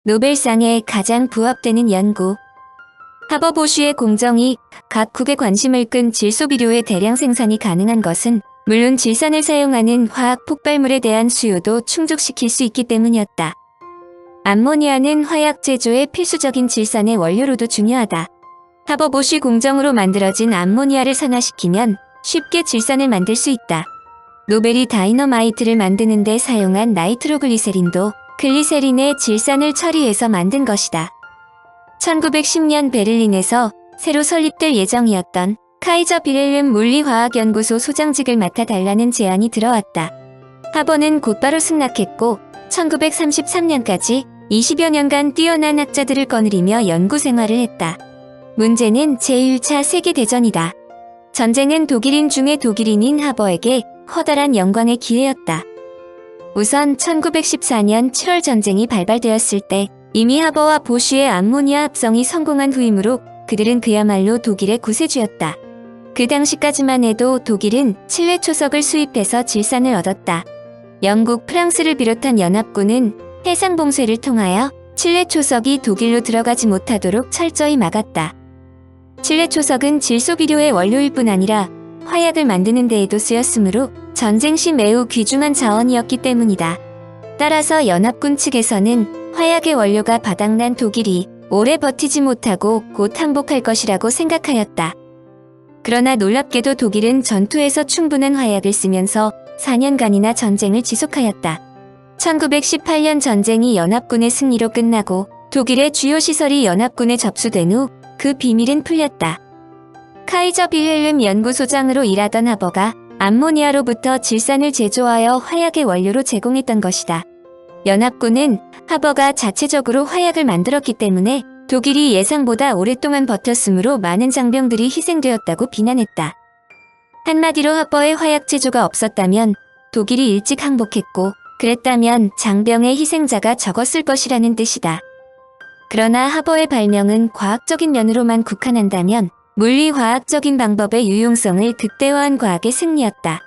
노벨상에 가장 부합되는 연구. 하버 보쉬의 공정이 각국의 관심을 끈 질소비료의 대량 생산이 가능한 것은 물론 질산을 사용하는 화학 폭발물에 대한 수요도 충족시킬 수 있기 때문이었다. 암모니아는 화약 제조의 필수적인 질산의 원료로도 중요하다. 하버 보쉬 공정으로 만들어진 암모니아를 산화시키면 쉽게 질산을 만들 수 있다. 노벨이 다이너마이트를 만드는 데 사용한 나이트로글리세린도 글리세린의 질산을 처리해서 만든 것이다. 1910년 베를린에서 새로 설립될 예정이었던 카이저 빌헬름 물리화학연구소 소장직을 맡아달라는 제안이 들어왔다. 하버는 곧바로 승낙했고 1933년까지 20여 년간 뛰어난 학자들을 거느리며 연구 생활을 했다. 문제는 제1차 세계대전이다. 전쟁은 독일인 중에 독일인인 하버에게 커다란 영광의 기회였다. 우선 1914년 7월 전쟁이 발발되었을 때 이미 하버와 보쉬의 암모니아 합성이 성공한 후이므로 그들은 그야말로 독일의 구세주였다. 그 당시까지만 해도 독일은 칠레 초석을 수입해서 질산을 얻었다. 영국, 프랑스를 비롯한 연합군은 해상 봉쇄를 통하여 칠레 초석이 독일로 들어가지 못하도록 철저히 막았다. 칠레 초석은 질소비료의 원료일 뿐 아니라 화약을 만드는 데에도 쓰였으므로 전쟁 시 매우 귀중한 자원이었기 때문이다. 따라서 연합군 측에서는 화약의 원료가 바닥난 독일이 오래 버티지 못하고 곧 항복할 것이라고 생각하였다. 그러나 놀랍게도 독일은 전투에서 충분한 화약을 쓰면서 4년간이나 전쟁을 지속하였다. 1918년 전쟁이 연합군의 승리로 끝나고 독일의 주요 시설이 연합군에 접수된 후 그 비밀은 풀렸다. 카이저 빌헬름 연구소장으로 일하던 하버가 암모니아로부터 질산을 제조하여 화약의 원료로 제공했던 것이다. 연합군은 하버가 자체적으로 화약을 만들었기 때문에 독일이 예상보다 오랫동안 버텼으므로 많은 장병들이 희생되었다고 비난했다. 한마디로 하버의 화약 제조가 없었다면 독일이 일찍 항복했고 그랬다면 장병의 희생자가 적었을 것이라는 뜻이다. 그러나 하버의 발명은 과학적인 면으로만 국한한다면 물리화학적인 방법의 유용성을 극대화한 과학의 승리였다.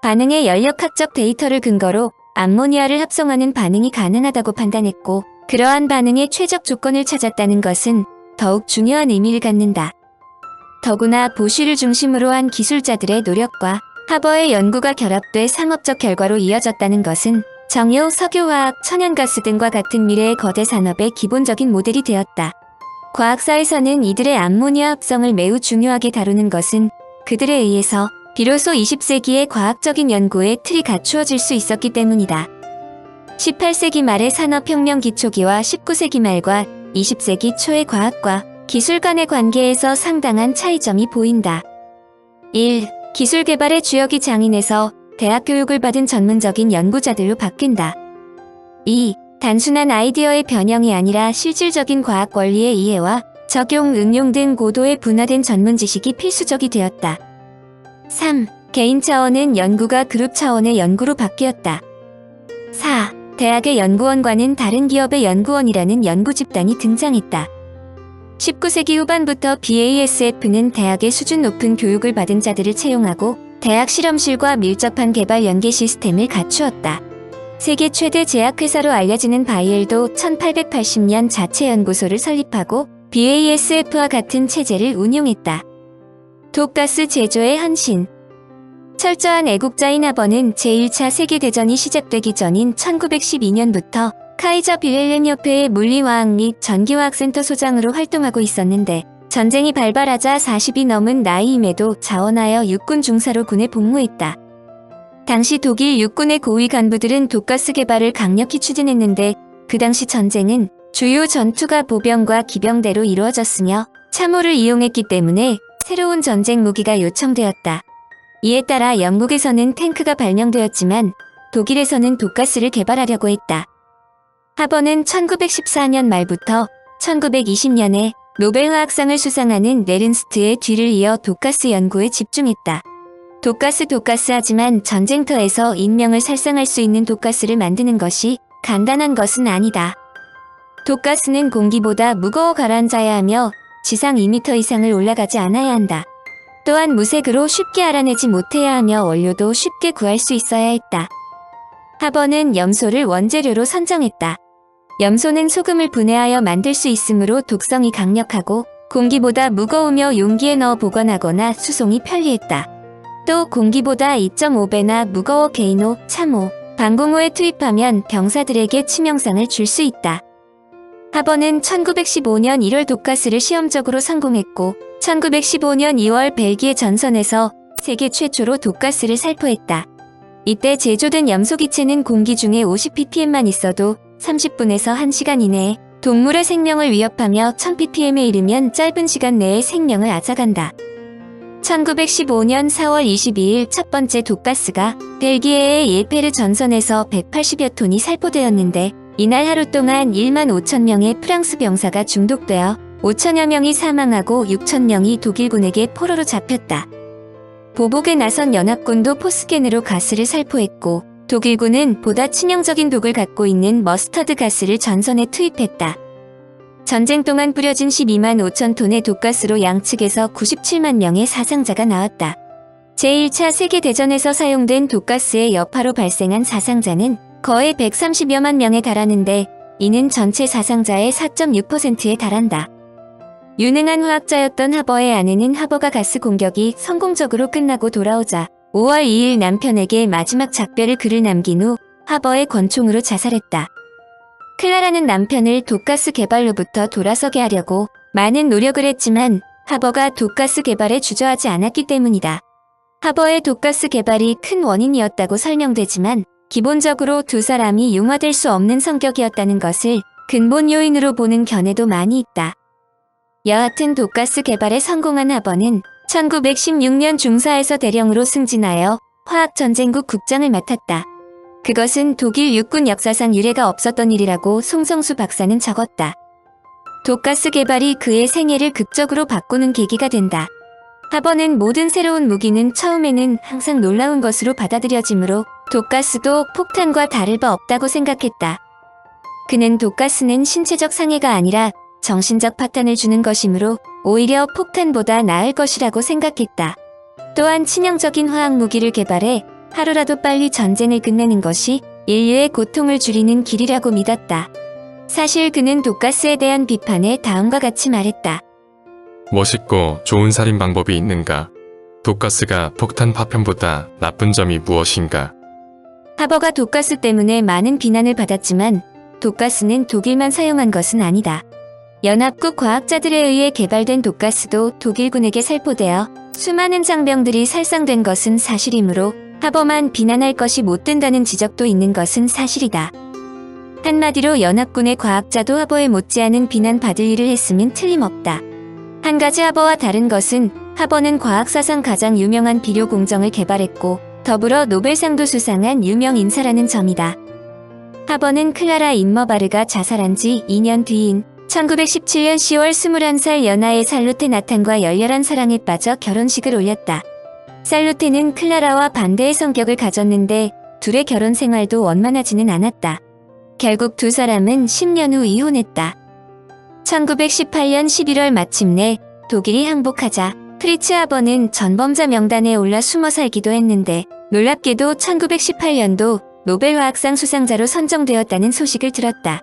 반응의 연력학적 데이터를 근거로 암모니아를 합성하는 반응이 가능하다고 판단했고 그러한 반응의 최적 조건을 찾았다는 것은 더욱 중요한 의미를 갖는다. 더구나 보쉬를 중심으로 한 기술자들의 노력과 하버의 연구가 결합돼 상업적 결과로 이어졌다는 것은 정유, 석유화학, 천연가스 등과 같은 미래의 거대 산업의 기본적인 모델이 되었다. 과학사에서는 이들의 암모니아 합성을 매우 중요하게 다루는 것은 그들에 의해서 비로소 20세기의 과학적인 연구의 틀이 갖추어질 수 있었기 때문이다. 18세기 말의 산업혁명 기초기와 19세기 말과 20세기 초의 과학과 기술 간의 관계에서 상당한 차이점이 보인다. 1. 기술 개발의 주역이 장인에서 대학 교육을 받은 전문적인 연구자들로 바뀐다. 2. 단순한 아이디어의 변형이 아니라 실질적인 과학 원리의 이해와 적용, 응용 등 고도의 분화된 전문 지식이 필수적이 되었다. 3. 개인 차원은 연구가 그룹 차원의 연구로 바뀌었다. 4. 대학의 연구원과는 다른 기업의 연구원이라는 연구 집단이 등장했다. 19세기 후반부터 BASF는 대학의 수준 높은 교육을 받은 자들을 채용하고 대학 실험실과 밀접한 개발 연계 시스템을 갖추었다. 세계 최대 제약회사로 알려지는 바이엘도 1880년 자체 연구소를 설립하고 BASF와 같은 체제를 운용했다. 독가스 제조의 헌신. 철저한 애국자인 하버는 제1차 세계대전이 시작되기 전인 1912년부터 카이저 빌헬름 협회의 물리화학 및 전기화학센터 소장으로 활동하고 있었는데 전쟁이 발발하자 40이 넘은 나이임에도 자원하여 육군 중사로 군에 복무했다. 당시 독일 육군의 고위 간부들은 독가스 개발을 강력히 추진했는데 그 당시 전쟁은 주요 전투가 보병과 기병대로 이루어졌으며 참호를 이용했기 때문에 새로운 전쟁 무기가 요청되었다. 이에 따라 영국에서는 탱크가 발명되었지만 독일에서는 독가스를 개발하려고 했다. 하버는 1914년 말부터 1920년에 노벨 화학상을 수상하는 네른스트의 뒤를 이어 독가스 연구에 집중했다. 독가스 하지만 전쟁터에서 인명을 살상할 수 있는 독가스를 만드는 것이 간단한 것은 아니다. 독가스는 공기보다 무거워 가라앉아야 하며 지상 2m 이상을 올라가지 않아야 한다. 또한 무색으로 쉽게 알아내지 못해야 하며 원료도 쉽게 구할 수 있어야 했다. 하버는 염소를 원재료로 선정했다. 염소는 소금을 분해하여 만들 수 있으므로 독성이 강력하고 공기보다 무거우며 용기에 넣어 보관하거나 수송이 편리했다. 또 공기보다 2.5배나 무거워 개인호, 참호, 방공호에 투입하면 병사들에게 치명상을 줄 수 있다. 하버는 1915년 1월 독가스를 시험적으로 성공했고 1915년 2월 벨기에 전선에서 세계 최초로 독가스를 살포했다. 이때 제조된 염소기체는 공기 중에 50ppm만 있어도 30분에서 1시간 이내에 동물의 생명을 위협하며 1000ppm에 이르면 짧은 시간 내에 생명을 앗아간다. 1915년 4월 22일 첫 번째 독가스가 벨기에의 예페르 전선에서 180여 톤이 살포되었는데 이날 하루 동안 1만 5천 명의 프랑스 병사가 중독되어 5천여 명이 사망하고 6천 명이 독일군에게 포로로 잡혔다. 보복에 나선 연합군도 포스겐으로 가스를 살포했고 독일군은 보다 치명적인 독을 갖고 있는 머스터드 가스를 전선에 투입했다. 전쟁 동안 뿌려진 12만 5천 톤의 독가스로 양측에서 97만 명의 사상자가 나왔다. 제1차 세계대전에서 사용된 독가스의 여파로 발생한 사상자는 거의 130여만 명에 달하는데 이는 전체 사상자의 4.6%에 달한다. 유능한 화학자였던 하버의 아내는 하버가 가스 공격이 성공적으로 끝나고 돌아오자 5월 2일 남편에게 마지막 작별의 글을 남긴 후 하버의 권총으로 자살했다. 클라라는 남편을 독가스 개발로부터 돌아서게 하려고 많은 노력을 했지만 하버가 독가스 개발에 주저하지 않았기 때문이다. 하버의 독가스 개발이 큰 원인이었다고 설명되지만 기본적으로 두 사람이 융화될 수 없는 성격이었다는 것을 근본 요인으로 보는 견해도 많이 있다. 여하튼 독가스 개발에 성공한 하버는 1916년 중사에서 대령으로 승진하여 화학전쟁국 국장을 맡았다. 그것은 독일 육군 역사상 유례가 없었던 일이라고 송성수 박사는 적었다. 독가스 개발이 그의 생애를 극적으로 바꾸는 계기가 된다. 하버는 모든 새로운 무기는 처음에는 항상 놀라운 것으로 받아들여지므로 독가스도 폭탄과 다를 바 없다고 생각했다. 그는 독가스는 신체적 상해가 아니라 정신적 파탄을 주는 것이므로 오히려 폭탄보다 나을 것이라고 생각했다. 또한 치명적인 화학무기를 개발해 하루라도 빨리 전쟁을 끝내는 것이 인류의 고통을 줄이는 길이라고 믿었다. 사실 그는 독가스에 대한 비판에 다음과 같이 말했다. 멋있고 좋은 살인 방법이 있는가? 독가스가 폭탄 파편보다 나쁜 점이 무엇인가? 하버가 독가스 때문에 많은 비난을 받았지만 독가스는 독일만 사용한 것은 아니다. 연합국 과학자들에 의해 개발된 독가스도 독일군에게 살포되어 수많은 장병들이 살상된 것은 사실이므로 하버만 비난할 것이 못 된다는 지적도 있는 것은 사실이다. 한마디로 연합군의 과학자도 하버에 못지않은 비난받을 일을 했으면 틀림없다. 한 가지 하버와 다른 것은 하버는 과학사상 가장 유명한 비료 공정을 개발했고 더불어 노벨상도 수상한 유명 인사라는 점이다. 하버는 클라라 인머바르가 자살한 지 2년 뒤인 1917년 10월 21살 연하의 살루테 나탄과 열렬한 사랑에 빠져 결혼식을 올렸다. 살루테는 클라라와 반대의 성격을 가졌는데 둘의 결혼 생활도 원만하지는 않았다. 결국 두 사람은 10년 후 이혼했다. 1918년 11월 마침내 독일이 항복하자 프리츠 하버는 전범자 명단에 올라 숨어 살기도 했는데 놀랍게도 1918년도 노벨 화학상 수상자로 선정되었다는 소식을 들었다.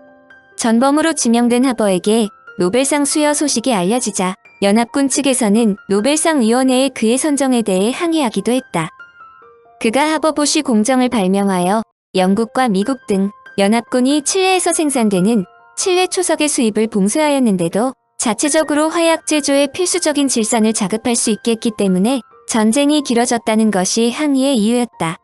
전범으로 지명된 하버에게 노벨상 수여 소식이 알려지자 연합군 측에서는 노벨상 위원회에 그의 선정에 대해 항의하기도 했다. 그가 하버보쉬 공정을 발명하여 영국과 미국 등 연합군이 칠레에서 생산되는 칠레 초석의 수입을 봉쇄하였는데도 자체적으로 화약 제조에 필수적인 질산을 자급할 수 있게 했기 때문에 전쟁이 길어졌다는 것이 항의의 이유였다.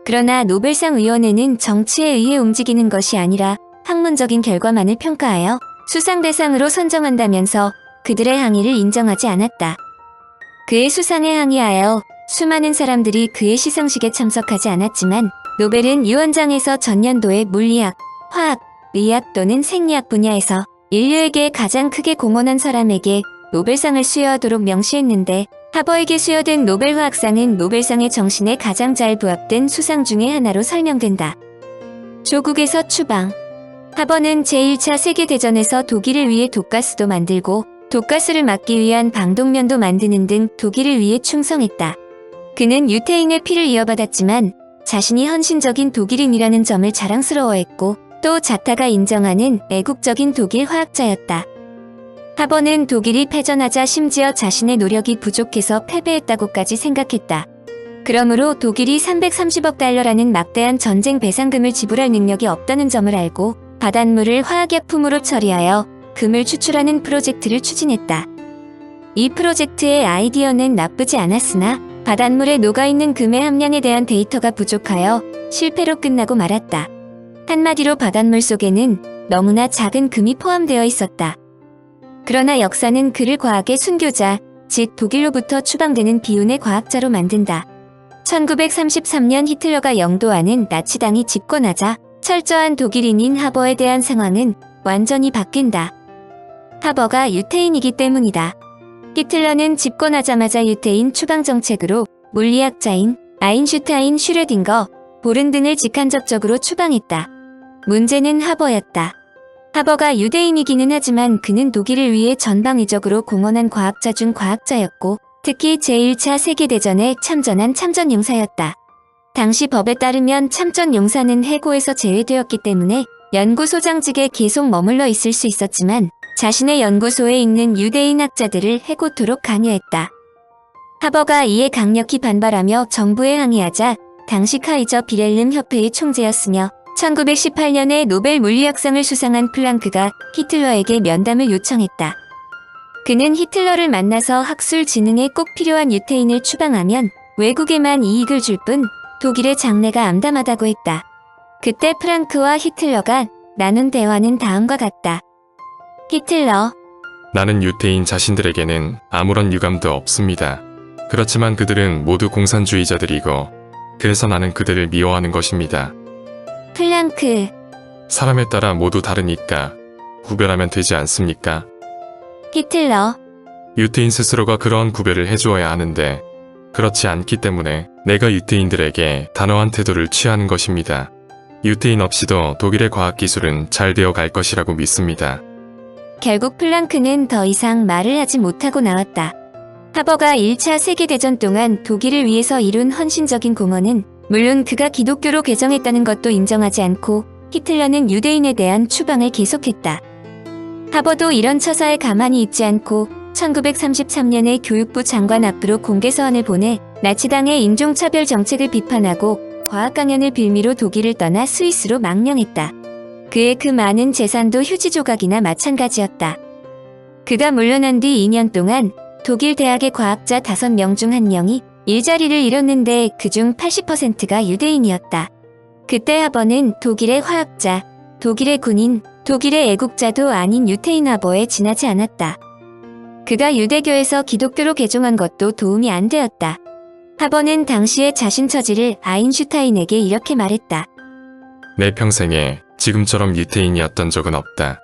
그러나 노벨상 위원회는 정치에 의해 움직이는 것이 아니라 학문적인 결과만을 평가하여 수상 대상으로 선정한다면서 그들의 항의를 인정하지 않았다. 그의 수상에 항의하여 수많은 사람들이 그의 시상식에 참석하지 않았지만 노벨은 유언장에서 전년도에 물리학, 화학, 의학 또는 생리학 분야에서 인류에게 가장 크게 공헌한 사람에게 노벨상을 수여하도록 명시했는데 하버에게 수여된 노벨 화학상은 노벨상의 정신에 가장 잘 부합된 수상 중의 하나로 설명된다. 조국에서 추방. 하버는 제1차 세계대전에서 독일을 위해 독가스도 만들고 독가스를 막기 위한 방독면도 만드는 등 독일을 위해 충성했다. 그는 유태인의 피를 이어받았지만 자신이 헌신적인 독일인이라는 점을 자랑스러워했고 또 자타가 인정하는 애국적인 독일 화학자였다. 하버는 독일이 패전하자 심지어 자신의 노력이 부족해서 패배했다고까지 생각했다. 그러므로 독일이 330억 달러라는 막대한 전쟁 배상금을 지불할 능력이 없다는 점을 알고 바닷물을 화학약품으로 처리하여 금을 추출하는 프로젝트를 추진했다. 이 프로젝트의 아이디어는 나쁘지 않았으나 바닷물에 녹아있는 금의 함량에 대한 데이터가 부족하여 실패로 끝나고 말았다. 한마디로 바닷물 속에는 너무나 작은 금이 포함되어 있었다. 그러나 역사는 그를 과학의 순교자, 즉 독일로부터 추방되는 비운의 과학자로 만든다. 1933년 히틀러가 영도하는 나치당이 집권하자 철저한 독일인인 하버에 대한 상황은 완전히 바뀐다. 하버가 유태인이기 때문이다. 히틀러는 집권하자마자 유태인 추방 정책으로 물리학자인 아인슈타인, 슈레딩거, 보른 등을 직간접적으로 추방했다. 문제는 하버였다. 하버가 유대인이기는 하지만 그는 독일을 위해 전방위적으로 공헌한 과학자 중 과학자였고 특히 제1차 세계대전에 참전한 참전용사였다. 당시 법에 따르면 참전용사는 해고에서 제외되었기 때문에 연구소장직에 계속 머물러 있을 수 있었지만 자신의 연구소에 있는 유대인 학자들을 해고토록 강요했다. 하버가 이에 강력히 반발하며 정부에 항의하자 당시 카이저 비렐름 협회의 총재였으며 1918년에 노벨 물리학상을 수상한 플랑크가 히틀러에게 면담을 요청했다. 그는 히틀러를 만나서 학술 진흥에 꼭 필요한 유태인을 추방하면 외국에만 이익을 줄 뿐 독일의 장래가 암담하다고 했다. 그때 프랑크와 히틀러가 나눈 대화는 다음과 같다. 히틀러, 나는 유태인 자신들에게는 아무런 유감도 없습니다. 그렇지만 그들은 모두 공산주의자들이고 그래서 나는 그들을 미워하는 것입니다. 플랑크, 사람에 따라 모두 다르니까 구별하면 되지 않습니까? 히틀러, 유태인 스스로가 그러한 구별을 해주어야 하는데 그렇지 않기 때문에 내가 유태인들에게 단호한 태도를 취하는 것입니다. 유태인 없이도 독일의 과학기술은 잘 되어 갈 것이라고 믿습니다. 결국 플랑크는 더 이상 말을 하지 못하고 나왔다. 하버가 1차 세계대전 동안 독일을 위해서 이룬 헌신적인 공헌은 물론 그가 기독교로 개정했다는 것도 인정하지 않고 히틀러는 유대인에 대한 추방을 계속했다. 하버도 이런 처사에 가만히 있지 않고 1933년에 교육부 장관 앞으로 공개서한을 보내 나치당의 인종차별 정책을 비판하고 과학 강연을 빌미로 독일을 떠나 스위스로 망령했다. 그의 그 많은 재산도 휴지 조각이나 마찬가지였다. 그가 물러난 뒤 2년 동안 독일 대학의 과학자 5명 중 1명이 일자리를 잃었는데 그중 80%가 유대인이었다. 그때 하버는 독일의 화학자, 독일의 군인, 독일의 애국자도 아닌 유태인 하버에 지나지 않았다. 그가 유대교에서 기독교로 개종한 것도 도움이 안 되었다. 하버는 당시의 자신 처지를 아인슈타인에게 이렇게 말했다. 내 평생에 지금처럼 유태인이었던 적은 없다.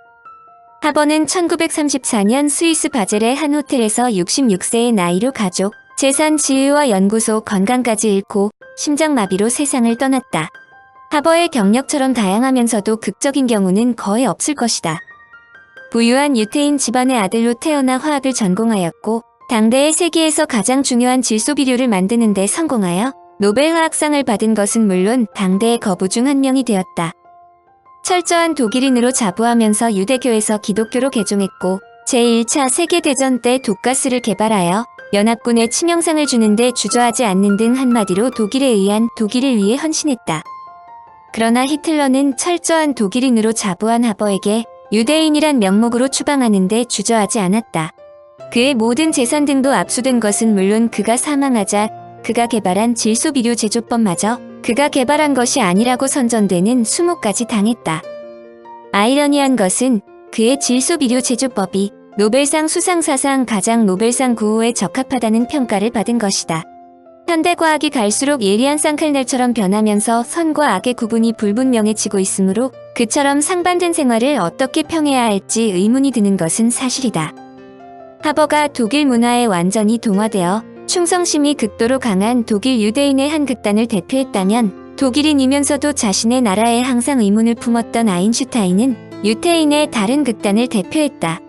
하버는 1934년 스위스 바젤의 한 호텔에서 66세의 나이로 가족, 재산, 지위와 연구소, 건강까지 잃고 심장마비로 세상을 떠났다. 하버의 경력처럼 다양하면서도 극적인 경우는 거의 없을 것이다. 부유한 유태인 집안의 아들로 태어나 화학을 전공하였고 당대의 세계에서 가장 중요한 질소 비료를 만드는 데 성공하여 노벨 화학상을 받은 것은 물론 당대의 거부 중 한 명이 되었다. 철저한 독일인으로 자부하면서 유대교에서 기독교로 개종했고 제1차 세계대전 때 독가스를 개발하여 연합군에 치명상을 주는데 주저하지 않는 등 한마디로 독일에 의한 독일을 위해 헌신했다. 그러나 히틀러는 철저한 독일인으로 자부한 하버에게 유대인이란 명목으로 추방하는데 주저하지 않았다. 그의 모든 재산 등도 압수된 것은 물론 그가 사망하자 그가 개발한 질소비료 제조법마저 그가 개발한 것이 아니라고 선전되는 수모까지 당했다. 아이러니한 것은 그의 질소비료 제조법이 노벨상 수상사상 가장 노벨상 구호에 적합하다는 평가를 받은 것이다. 현대과학이 갈수록 예리한 쌍칼날처럼 변하면서 선과 악의 구분이 불분명해지고 있으므로 그처럼 상반된 생활을 어떻게 평해야 할지 의문이 드는 것은 사실이다. 하버가 독일 문화에 완전히 동화되어 충성심이 극도로 강한 독일 유대인의 한 극단을 대표했다면 독일인이면서도 자신의 나라에 항상 의문을 품었던 아인슈타인은 유태인의 다른 극단을 대표했다.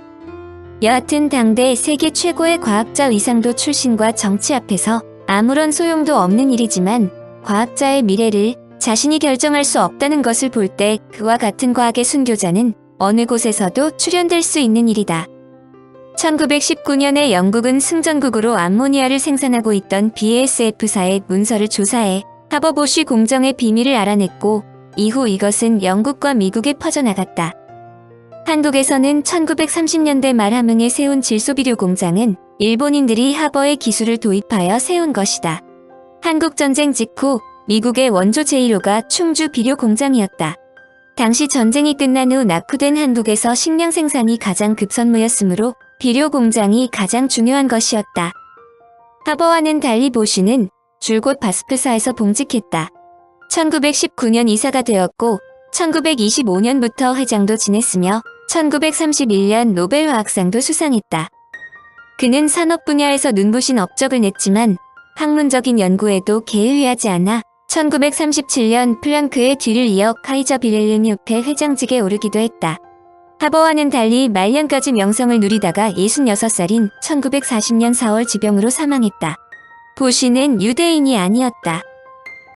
여하튼 당대 세계 최고의 과학자 위상도 출신과 정치 앞에서 아무런 소용도 없는 일이지만 과학자의 미래를 자신이 결정할 수 없다는 것을 볼 때 그와 같은 과학의 순교자는 어느 곳에서도 출현될 수 있는 일이다. 1919년에 영국은 승전국으로 암모니아를 생산하고 있던 BASF사의 문서를 조사해 하버보쉬 공정의 비밀을 알아냈고 이후 이것은 영국과 미국에 퍼져나갔다. 한국에서는 1930년대 말 함흥에 세운 질소비료 공장은 일본인들이 하버의 기술을 도입하여 세운 것이다. 한국전쟁 직후 미국의 원조 제1호가 충주 비료 공장이었다. 당시 전쟁이 끝난 후 낙후된 한국에서 식량 생산이 가장 급선무였으므로 비료 공장이 가장 중요한 것이었다. 하버와는 달리 보쉬는 줄곧 바스프사에서 봉직했다. 1919년 이사가 되었고 1925년부터 회장도 지냈으며 1931년 노벨 화학상도 수상했다. 그는 산업 분야에서 눈부신 업적을 냈지만 학문적인 연구에도 게을리하지 않아 1937년 플랑크의 뒤를 이어 카이저 빌헬름 협회 회장직에 오르기도 했다. 하버와는 달리 말년까지 명성을 누리다가 66살인 1940년 4월 지병으로 사망했다. 보쉬는 유대인이 아니었다.